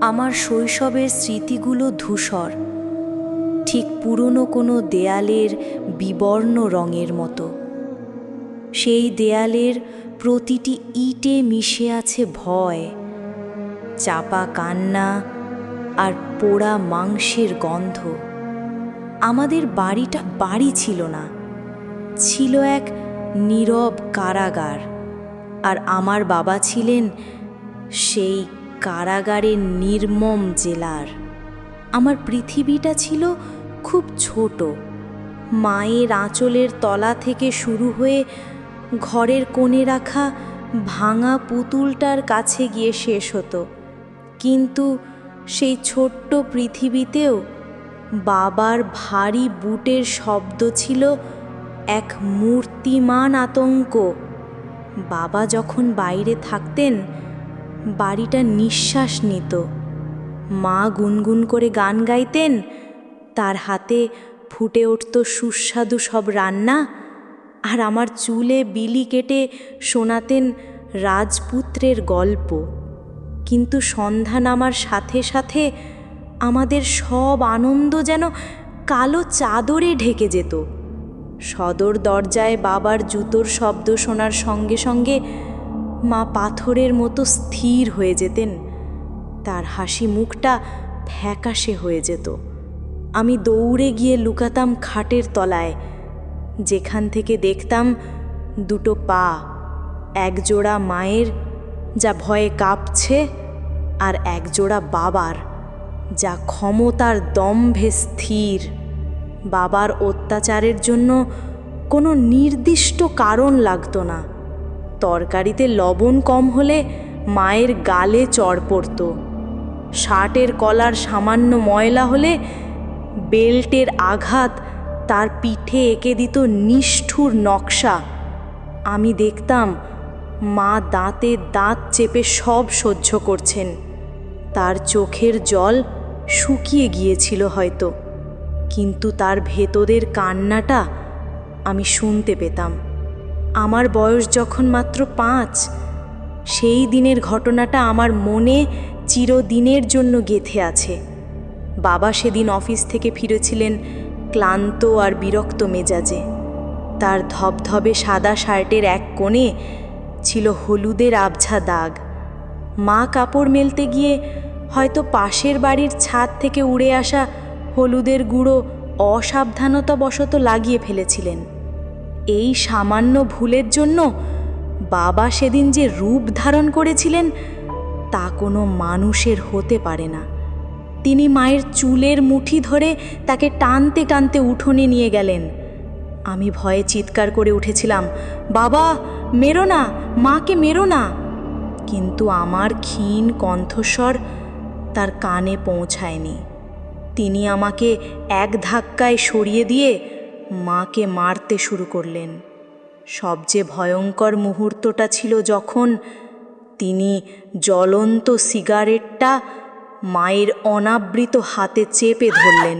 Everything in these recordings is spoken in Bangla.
আমার শৈশবের স্মৃতিগুলো ধূসর, ঠিক পুরনো কোনো দেয়ালের বিবর্ণ রঙের মতো। সেই দেয়ালের প্রতিটি ইটে মিশে আছে ভয়, চাপা কান্না আর পোড়া মাংসের গন্ধ। আমাদের বাড়িটা বাড়ি ছিল না, ছিল এক নীরব কারাগার। আর আমার বাবা ছিলেন সেই কারাগারের নির্মম জেলার। আমার পৃথিবীটা ছিল খুব ছোট, মায়ের আঁচলের তলা থেকে শুরু হয়ে ঘরের কোণে রাখা ভাঙা পুতুলটার কাছে গিয়ে শেষ হতো। কিন্তু সেই ছোট্ট পৃথিবীতেও বাবার ভারী বুটের শব্দ ছিল এক মূর্তিমান আতঙ্ক। বাবা যখন বাইরে থাকতেন, বাড়িটা নিঃশ্বাস নিত। মা গুনগুন করে গান গাইতেন, তার হাতে ফুটে উঠত সুস্বাদু সব রান্না। আর আমার চুলে বিলি কেটে শোনাতেন রাজপুত্রের গল্প। কিন্তু সন্ধ্যা নামার সাথে সাথে আমাদের সব আনন্দ যেন কালো চাদরে ঢেকে যেত। সদর দরজায় বাবার জুতোর শব্দ শোনার সঙ্গে সঙ্গে মা পাথরের মতো স্থির হয়ে যেতেন। তার হাসি মুখটা ফ্যাকাশে হয়ে যেত। আমি দৌড়ে গিয়ে লুকাতাম খাটের তলায়, যেখান থেকে দেখতাম দুটো পা, একজোড়া মায়ের যা ভয়ে কাঁপছে, আর একজোড়া বাবার যা ক্ষমতার দম্ভে স্থির। বাবার অত্যাচারের জন্য কোনো নির্দিষ্ট কারণ লাগতো না। তরকারিতে লবণ কম হলে মায়ের গালে চড় পড়ত, শার্টের কলার সামান্য ময়লা হলে বেল্টের আঘাত তার পিঠে এঁকে দিত নিষ্ঠুর নকশা। আমি দেখতাম মা দাঁতে দাঁত চেপে সব সহ্য করছেন। তার চোখের জল শুকিয়ে গিয়েছিল হয়তো, কিন্তু তার ভেতরের কান্নাটা আমি শুনতে পেতাম। আমার বয়স যখন মাত্র 5, সেই দিনের ঘটনাটা আমার মনে চিরদিনের জন্য গেঁথে আছে। বাবা সেদিন অফিস থেকে ফিরেছিলেন ক্লান্ত আর বিরক্ত মেজাজে। তার ধবধবে সাদা শার্টের এক কোণে ছিল হলুদের আবছা দাগ। মা কাপড় মেলতে গিয়ে হয়তো পাশের বাড়ির ছাদ থেকে উড়ে আসা হলুদের গুঁড়ো অসাবধানতাবশত লাগিয়ে ফেলেছিলেন। এই সামান্য ভুলের জন্য বাবা সেদিন যে রূপ ধারণ করেছিলেন তা কোনো মানুষের হতে পারে না। তিনি মায়ের চুলের মুঠি ধরে তাকে টানতে টানতে উঠোনে নিয়ে গেলেন। আমি ভয়ে চিৎকার করে উঠেছিলাম, বাবা মেরো না, মাকে মেরো না। কিন্তু আমার ক্ষীণ কণ্ঠস্বর তার কানে পৌঁছায়নি। তিনি আমাকে এক ধাক্কায় সরিয়ে দিয়ে মাকে মারতে শুরু করলেন। সবচেয়ে ভয়ঙ্কর মুহূর্তটা ছিল যখন তিনি জ্বলন্ত সিগারেটটা মায়ের অনাবৃত হাতে চেপে ধরলেন।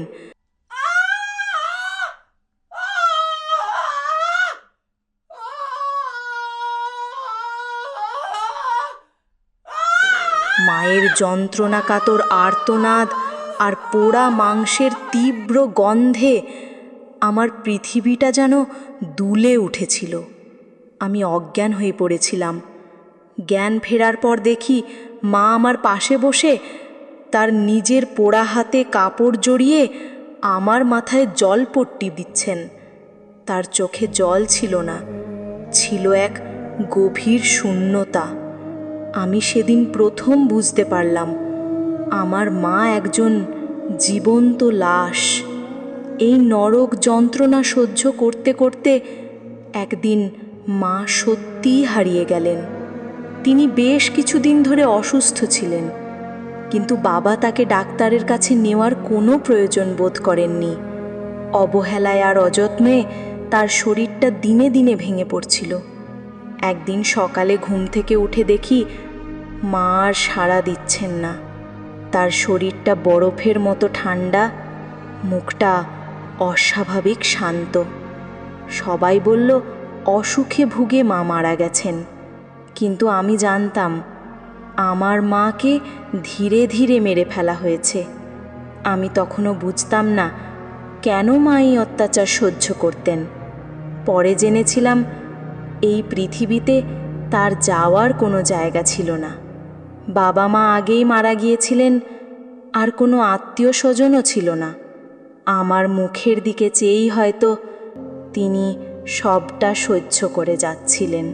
মায়ের যন্ত্রণাকাতর আর্তনাদ আর পোড়া মাংসের তীব্র গন্ধে আমার পৃথিবীটা যেন দুলে উঠেছিল। আমি অজ্ঞান হয়ে পড়েছিলাম। জ্ঞান ফেরার পর দেখি মা আমার পাশে বসে তার নিজের পোড়া হাতে কাপড় জড়িয়ে আমার মাথায় জলপট্টি দিচ্ছেন। তার চোখে জল ছিল না, ছিল এক গভীর শূন্যতা। আমি সেদিন প্রথম বুঝতে পারলাম আমার মা একজন জীবন্ত লাশ। এই নরক যন্ত্রণা সহ্য করতে করতে একদিন মা সত্যিই হারিয়ে গেলেন। তিনি বেশ কিছুদিন ধরে অসুস্থ ছিলেন, কিন্তু বাবা তাকে ডাক্তারের কাছে নেওয়ার কোনো প্রয়োজন বোধ করেননি। অবহেলায় আর অযত্নে তার শরীরটা দিনে দিনে ভেঙে পড়ছিল। একদিন সকালে ঘুম থেকে উঠে দেখি মা আর সাড়া দিচ্ছেন না। তার শরীরটা বরফের মতো ঠান্ডা, মুখটা অস্বাভাবিক শান্ত। সবাই বলল অসুখে ভুগে মা মারা গেছেন, কিন্তু আমি জানতাম আমার মাকে ধীরে ধীরে মেরে ফেলা হয়েছে। আমি তখনও বুঝতাম না কেন মা এই অত্যাচার সহ্য করতেন। পরে জেনেছিলাম এই পৃথিবীতে তার যাওয়ার কোনো জায়গা ছিল না। বাবা মা আগেই মারা গিয়েছিলেন, আর কোনো আত্মীয় স্বজনও ছিল না। আমার মুখের দিকে চেয়েই হয়তো তিনি সবটা সহ্য করে যাচ্ছিলেন।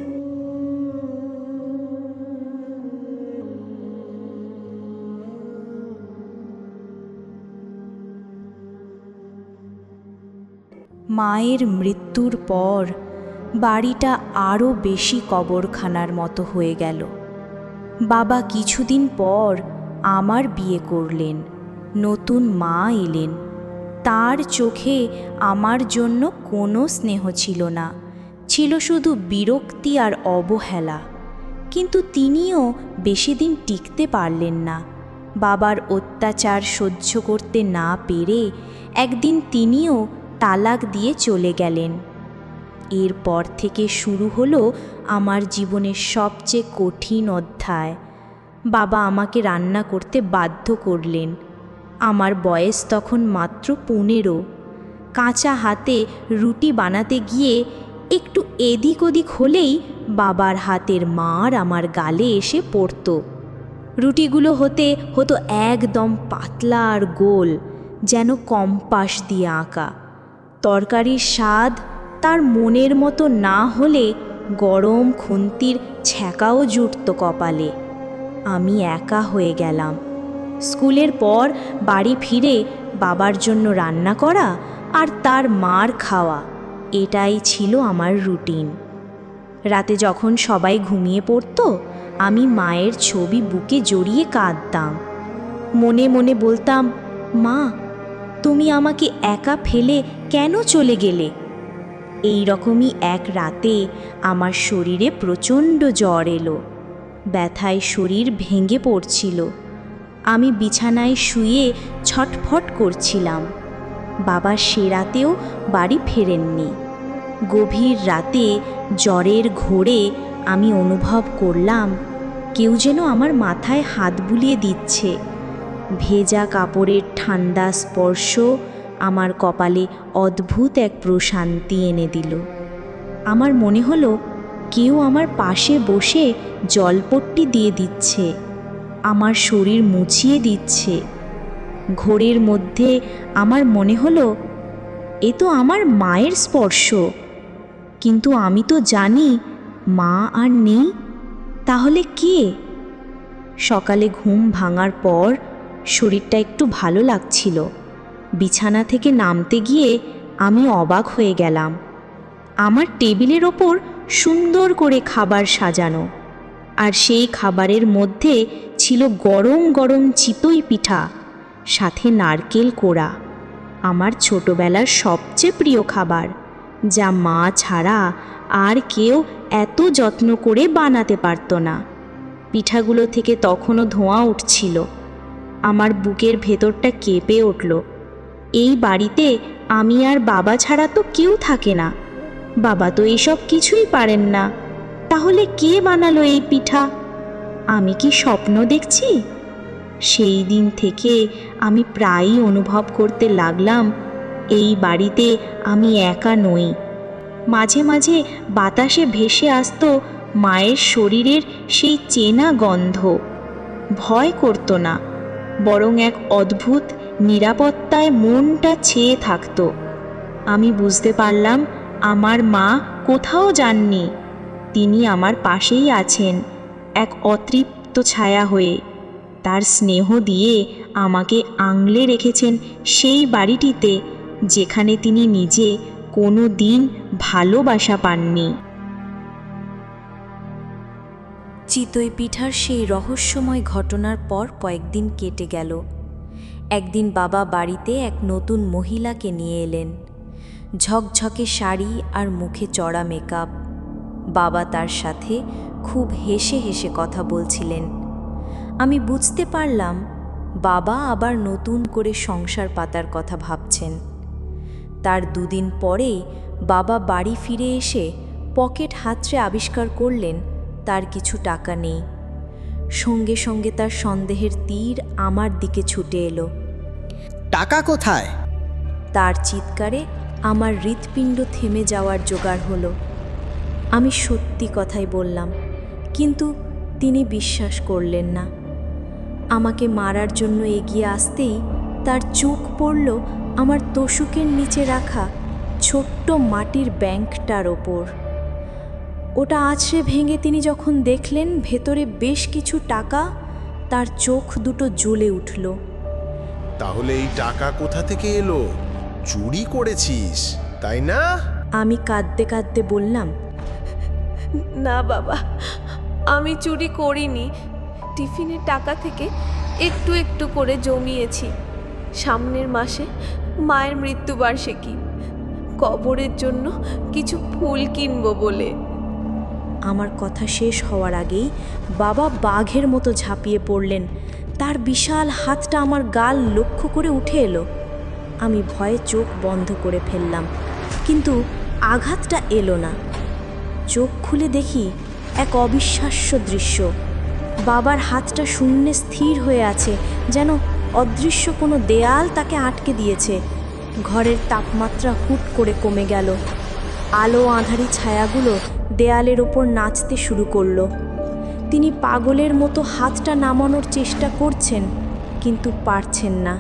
মায়ের মৃত্যুর পর বাড়িটা আরও বেশি কবরখানার মতো হয়ে গেল। বাবা কিছুদিন পর আমার বিয়ে করলেন, নতুন মা এলেন। তার চোখে আমার জন্য কোনো স্নেহ ছিল না, ছিল শুধু বিরক্তি আর অবহেলা। কিন্তু তিনিও বেশি দিন টিকতে পারলেন না। বাবার অত্যাচার সহ্য করতে না পেরে একদিন তিনিও তালাক দিয়ে চলে গেলেন। এরপর থেকে শুরু হলো আমার জীবনের সবচেয়ে কঠিন অধ্যায়। বাবা আমাকে রান্না করতে বাধ্য করলেন। আমার বয়স তখন মাত্র 15। কাঁচা হাতে রুটি বানাতে গিয়ে একটু এদিক ওদিক হলেই বাবার হাতের মার আমার গালে এসে পড়ত। রুটিগুলো হতো একদম পাতলা আর গোল, যেন কম্পাস দিয়ে আঁকা। তরকারির স্বাদ তার মনের মতো না হলে গরম খুন্তির ছ্যাঁকাও জুটত কপালে। আমি একা হয়ে গেলাম। স্কুলের পর বাড়ি ফিরে বাবার জন্য রান্না করা আর তার মার খাওয়া, এটাই ছিল আমার রুটিন। রাতে যখন সবাই ঘুমিয়ে পড়ত, আমি মায়ের ছবি বুকে জড়িয়ে কাঁদতাম। মনে মনে বলতাম, মা, তুমি আমাকে একা ফেলে কেন চলে গেলে? এই রকমই এক রাতে আমার শরীরে প্রচণ্ড জ্বর এলো। ব্যথায় শরীর ভেঙে পড়ছিল। আমি বিছানায় শুয়ে ছটফট করছিলাম। বাবা সে রাতেও বাড়ি ফেরেননি। গভীর রাতে জ্বরের ঘোরে আমি অনুভব করলাম কেউ যেন আমার মাথায় হাত বুলিয়ে দিচ্ছে। ভেজা কাপড়ের ঠান্ডা স্পর্শ আমার কপালে অদ্ভুত এক প্রশান্তি এনে দিল। আমার মনে হলো কেউ আমার পাশে বসে জলপট্টি দিয়ে দিচ্ছে, আমার শরীর মুছিয়ে দিচ্ছে। ঘোরের মধ্যে আমার মনে হলো এ তো আমার মায়ের স্পর্শ। কিন্তু আমি তো জানি মা আর নেই। তাহলে কে? সকালে ঘুম ভাঙার পর শরীরটা একটু ভালো লাগছিল। বিছানা থেকে নামতে গিয়ে আমি অবাক হয়ে গেলাম। আমার টেবিলের ওপর সুন্দর করে খাবার সাজানো, আর সেই খাবারের মধ্যে ছিল গরম গরম চিতই পিঠা, সাথে নারকেল কোড়া। আমার ছোটবেলার সবচেয়ে প্রিয় খাবার, যা মা ছাড়া আর কেউ এত যত্ন করে বানাতে পারত না। পিঠাগুলো থেকে তখনও ধোঁয়া উঠছিল। আমার বুকের ভেতরটা কেঁপে উঠল। এই বাড়িতে আমি আর বাবা ছাড়া তো কেউ থাকে না। বাবা তো এসব কিছুই পারেন না। তাহলে কে বানালো এই পিঠা? আমি কি স্বপ্ন দেখছি? সেই দিন থেকে আমি প্রায়ই অনুভব করতে লাগলাম এই বাড়িতে আমি একা নই। মাঝে মাঝে বাতাসে ভেসে আসতো মায়ের শরীরের সেই চেনা গন্ধ। ভয় করত না, বরং এক অদ্ভুত নিরাপত্তায় মনটা ছেয়ে থাকত। আমি বুঝতে পারলাম আমার মা কোথাও যাননি। তিনি আমার পাশেই আছেন, এক অতৃপ্ত ছায়া হয়ে। তার স্নেহ দিয়ে আমাকে আংলে রেখেছেন সেই বাড়িটিতে যেখানে তিনি নিজে কোনো দিন ভালোবাসা পাননি। চিতই পিঠার সেই রহস্যময় ঘটনার পর কয়েকদিন কেটে গেল। একদিন বাবা বাড়িতে এক নতুন মহিলাকে নিয়ে এলেন। ঝকঝকে শাড়ি আর মুখে চড়া মেকআপ। বাবা তার সাথে খুব হেসে হেসে কথা বলছিলেন। আমি বুঝতে পারলাম বাবা আবার নতুন করে সংসার পাতার কথা ভাবছেন। তার দুদিন পরেই বাবা বাড়ি ফিরে এসে পকেট হাতড়ে আবিষ্কার করলেন তার কিছু টাকা নেই। সঙ্গে সঙ্গে তার সন্দেহের তীর আমার দিকে ছুটে এলো। টাকা কোথায়? তার চিৎকারে আমার হৃৎপিণ্ড থেমে যাওয়ার জোগাড় হলো। আমি সত্যি কথাই বললাম, কিন্তু তিনি বিশ্বাস করলেন না। আমাকে মারার জন্য এগিয়ে আসতেই তার চোখ পড়ল আমার তোশুকের নিচে রাখা ছোট্ট মাটির ব্যাংকটার ওপর। ওটা আছড়ে ভেঙে তিনি যখন দেখলেন ভেতরে বেশ কিছু টাকা, তার চোখ দুটো জ্বলে উঠল। তাহলে এই টাকা কোথা থেকে এলো? চুরি করেছিস, তাই না? আমি কাঁদতে কাঁদতে বললাম, না বাবা, আমি চুরি করিনি। টিফিনের টাকা থেকে একটু একটু করে জমিয়েছি। সামনের মাসে মায়ের মৃত্যুবার্ষিকী, কবরের জন্য কিছু ফুল কিনবো বলে। আমার কথা শেষ হওয়ার আগেই বাবা বাঘের মতো ঝাঁপিয়ে পড়লেন। তার বিশাল হাতটা আমার গাল লক্ষ্য করে উঠে এলো। আমি ভয়ে চোখ বন্ধ করে ফেললাম, কিন্তু আঘাতটা এলো না। চোখ খুলে দেখি এক অবিশ্বাস্য দৃশ্য। বাবার হাতটা শূন্যে স্থির হয়ে আছে, যেন অদৃশ্য কোনো দেয়াল তাকে আটকে দিয়েছে। ঘরের তাপমাত্রা হুট করে কমে গেল। আলো আঁধারি ছায়াগুলো দেয়ালের ওপর নাচতে শুরু করলো। তিনি পাগলের মতো হাতটা নামানোর চেষ্টা করছেন, কিন্তু পারছেন না।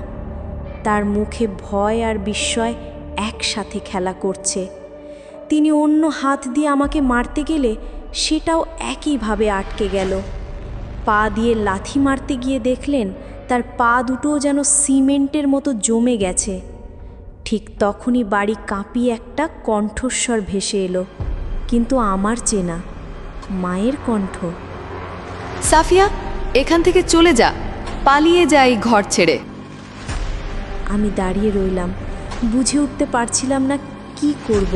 তার মুখে ভয় আর বিস্ময় একসাথে খেলা করছে। তিনি অন্য হাত দিয়ে আমাকে মারতে গেলে সেটাও একইভাবে আটকে গেল। পা দিয়ে লাথি মারতে গিয়ে দেখলেন তার পা দুটোও যেন সিমেন্টের মতো জমে গেছে। ঠিক তখনই বাড়ি কাঁপিয়ে একটা কণ্ঠস্বর ভেসে এলো, কিন্তু আমার চেনা, মায়ের কণ্ঠ। সাফিয়া, এখান থেকে চলে যা, পালিয়ে যাই ঘর ছেড়ে। আমি দাঁড়িয়ে রইলাম, বুঝে উঠতে পারছিলাম না কি করব।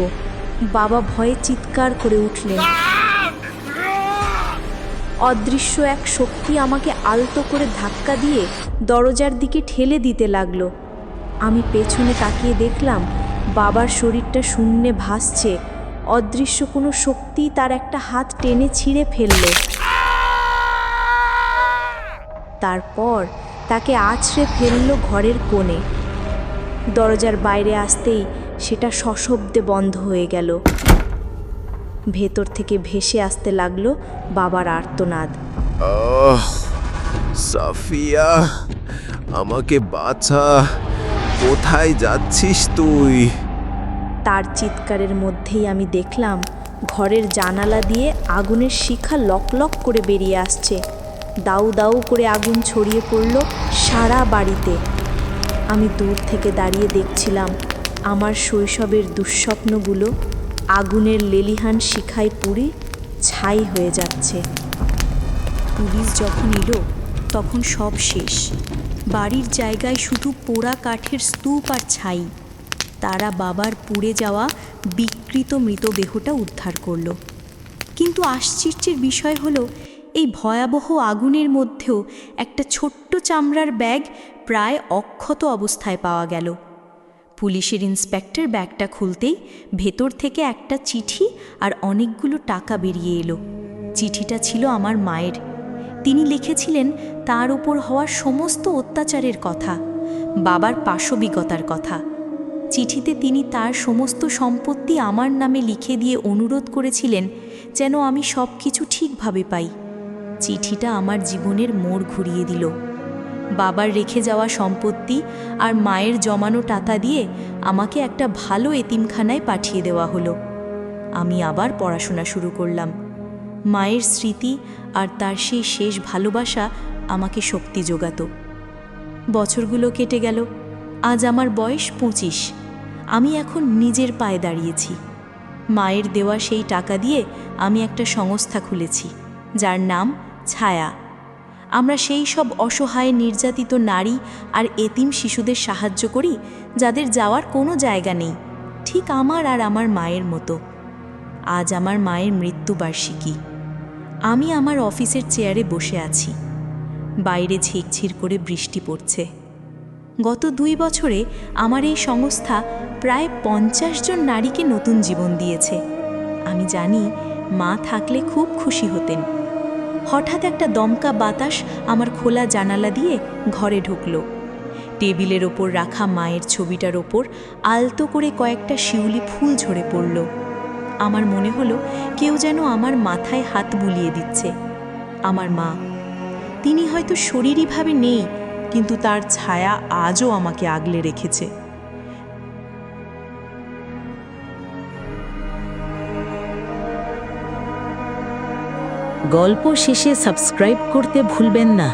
বাবা ভয়ে চিৎকার করে উঠলেন। অদৃশ্য এক শক্তি আমাকে আলতো করে ধাক্কা দিয়ে দরজার দিকে ঠেলে দিতে লাগলো। আমি পেছনে তাকিয়ে দেখলাম বাবার শরীরটা শূন্যে ভাসছে। অদৃশ্য কোনো শক্তি তার একটা হাত টেনে ছিঁড়ে ফেলল। তারপর তাকে আছড়ে ফেলল ঘরের কোণে। দরজার বাইরে আসতেই সেটা সশব্দে বন্ধ হয়ে গেল। ভেতর থেকে ভেসে আসতে লাগলো বাবার আর্তনাদ। সাফিয়া, আমাকে বাঁচা, কোথায় যাচ্ছিস তুই? তার চিৎকারের মধ্যেই আমি দেখলাম ঘরের জানালা দিয়ে আগুনের শিখা লকলক করে বেরিয়ে আসছে। দাউ দাউ করে আগুন ছড়িয়ে পড়ল সারা বাড়িতে। আমি দূর থেকে দাঁড়িয়ে দেখছিলাম আমার শৈশবের দুঃস্বপ্নগুলো আগুনের লেলিহান শিখায় পুড়ে ছাই হয়ে যাচ্ছে। পুলিশ যখন এলো তখন সব শেষ। বাড়ির জায়গায় শুধু পোড়া কাঠের স্তূপ আর ছাই। তারা বাবার পুড়ে যাওয়া বিকৃত মৃতদেহটা উদ্ধার করলো। কিন্তু আশ্চর্যের বিষয় হলো, এই ভয়াবহ আগুনের মধ্যেও একটা ছোট্ট চামড়ার ব্যাগ প্রায় অক্ষত অবস্থায় পাওয়া গেল। পুলিশের ইন্সপেক্টর ব্যাগটা খুলতেই ভেতর থেকে একটা চিঠি আর অনেকগুলো টাকা বেরিয়ে এলো। চিঠিটা ছিল আমার মায়ের। তিনি লিখেছিলেন তার উপর হওয়া সমস্ত অত্যাচারের কথা, বাবার পাশবিকতার কথা। চিঠিতে তিনি তার সমস্ত সম্পত্তি আমার নামে লিখে দিয়ে অনুরোধ করেছিলেন যেন আমি সব কিছু ঠিকভাবে পাই। চিঠিটা আমার জীবনের মোড় ঘুরিয়ে দিল। বাবার রেখে যাওয়া সম্পত্তি আর মায়ের জমানো টাকা দিয়ে আমাকে একটা ভালো এতিমখানায় পাঠিয়ে দেওয়া হলো। আমি আবার পড়াশোনা শুরু করলাম। মায়ের স্মৃতি আর তার সেই শেষ ভালোবাসা আমাকে শক্তি জোগাতো। বছরগুলো কেটে গেল। আজ আমার বয়স 25। আমি এখন নিজের পায়ে দাঁড়িয়েছি। মায়ের দেওয়া সেই টাকা দিয়ে আমি একটা সংস্থা খুলেছি, যার নাম ছায়া। আমরা সেই সব অসহায় নির্যাতিত নারী আর এতিম শিশুদের সাহায্য করি যাদের যাওয়ার কোনো জায়গা নেই, ঠিক আমার আর আমার মায়ের মতো। আজ আমার মায়ের মৃত্যুবার্ষিকী। আমি আমার অফিসের চেয়ারে বসে আছি। বাইরে ঝিরঝির করে বৃষ্টি পড়ছে। গত 2 বছরে আমার এই সংস্থা প্রায় 50 জন নারীকে নতুন জীবন দিয়েছে। আমি জানি মা থাকলে খুব খুশি হতেন। হঠাৎ একটা দমকা বাতাস আমার খোলা জানালা দিয়ে ঘরে ঢুকলো। টেবিলের ওপর রাখা মায়ের ছবিটার ওপর আলতো করে কয়েকটা শিউলি ফুল ঝরে পড়ল। আমার মনে হলো কেউ যেন আমার মাথায় হাত বুলিয়ে দিচ্ছে। আমার মা, তিনি হয়তো শরীরীভাবে নেই, কিন্তু তার ছায়া আজও আমাকে আগলে রেখেছে। গল্প শেষে সাবস্ক্রাইব করতে ভুলবেন না।